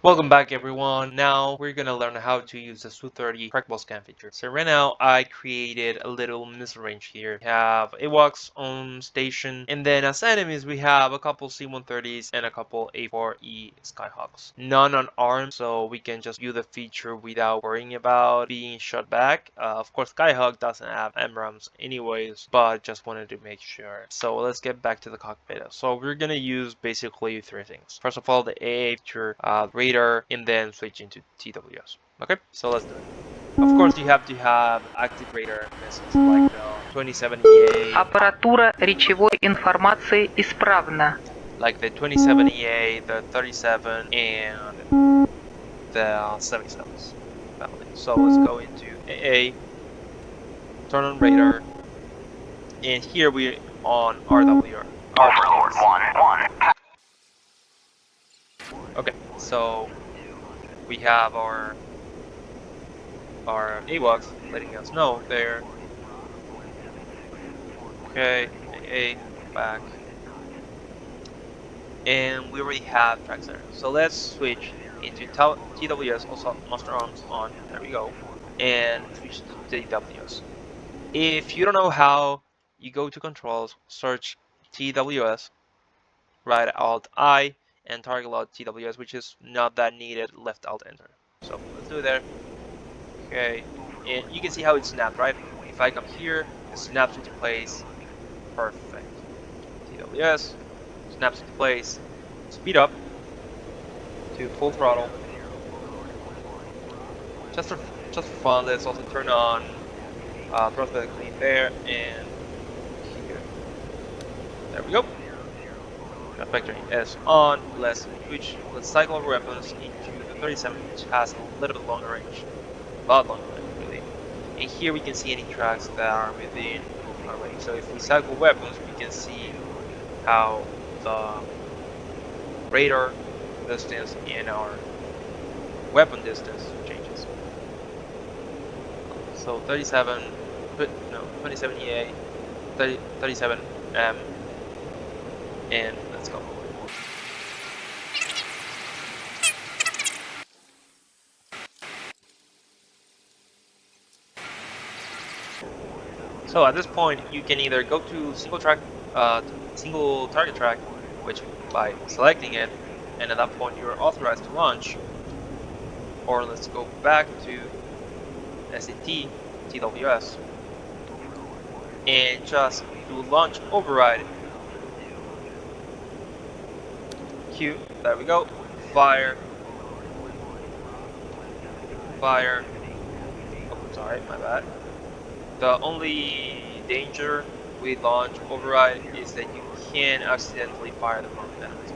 Welcome back everyone. Now we're gonna learn how to use the Su-30 trackball scan feature. So right now I created a little missile range here. We have AWACS on station, and then as enemies we have a couple C-130s and a couple A4E Skyhawks. None unarmed, so we can just view the feature without worrying about being shot back. Of course Skyhawk doesn't have MRAMs anyways, but just wanted to make sure. So let's get back to the cockpit. So we're gonna use basically three things. First of all, the AA feature, radar, and then switch into TWS. Okay, so let's do it. Of course, you have to have active radar missiles like the 27EA, Аппаратура речевой информации исправна. like the 27EA, the 37, and the 77s family. So let's go into AA, turn on radar, and here we on RWR. Okay, so we have our AWACS letting us know there. Okay, AA, back. And we already have tracks there. So let's switch into TWS, also master arms on, there we go, and switch to TWS. If you don't know how, you go to controls, search TWS, right alt I, and target load TWS, which is not that needed, left alt enter. So let's do it there. Okay, and you can see how it snapped, right? If I come here, it snaps into place. Perfect. TWS snaps into place. Speed up to full throttle. Just for fun, let's also turn on throttle clean there and here. There we go. Got factory S on. Let's cycle our weapons into the 37, which has a little bit longer range. A lot longer range, really. And here we can see any tracks that are within our range. So if we cycle weapons, we can see how the radar distance and our weapon distance changes. So 37, no, 27EA, 37M, and let's go. So at this point, you can either go to single target track, which by selecting it, and at that point you're authorized to launch, or let's go back to SAT, TWS, and just do launch override. Q, there we go. Fire. Fire. Oh, sorry, my bad. The only danger with launch override is that you can accidentally fire the wrong enemies,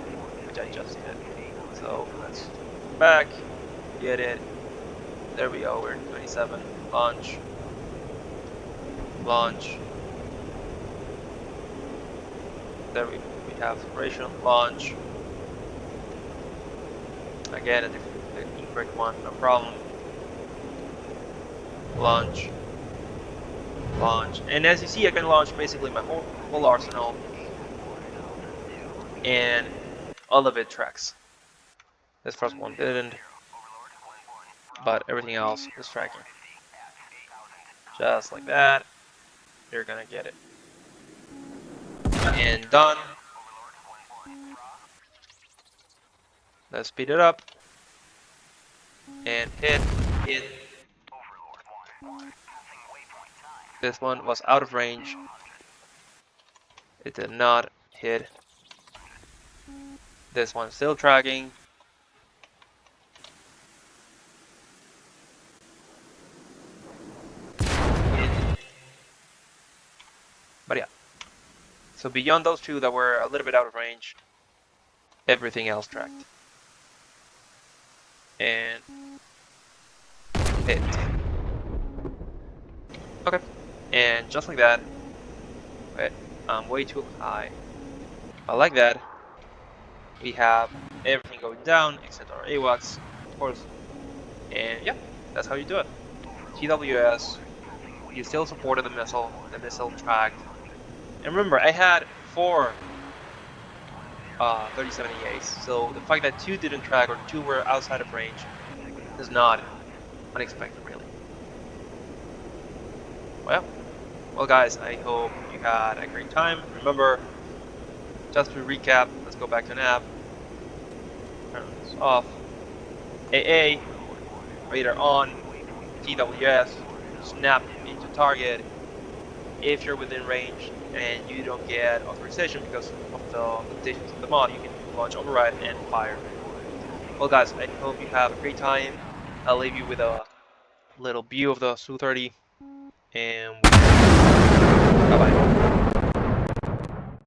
which I just did. So let's back, get it. There we go, we're in 27. Launch. Launch. There we have separation. Launch. Again, an incorrect one, no problem. Launch. Launch. And as you see, I can launch basically my whole arsenal. And all of it tracks. This first one didn't, but everything else is tracking. Just like that, you're gonna get it. And done. Let's speed it up. And hit. This one was out of range. It did not hit. This one's still tracking. But yeah. So beyond those two that were a little bit out of range, everything else tracked. And hit. Okay. And just like that, wait, I'm way too high. But like that, we have everything going down except our AWACS, of course. And yeah, that's how you do it. TWS, you still supported the missile tracked. And remember, I had four 37 EAs. So the fact that 2 didn't track or 2 were outside of range is not unexpected, really. Well, well, guys, I hope you had a great time. Remember, just to recap, let's go back to nav. Turn this off. AA, radar on. TWS, snap into target. If you're within range and you don't get authorization because of the limitations of the mod, you can launch override and fire. Well, guys, I hope you have a great time. I'll leave you with a little view of the Su-30, and bye bye.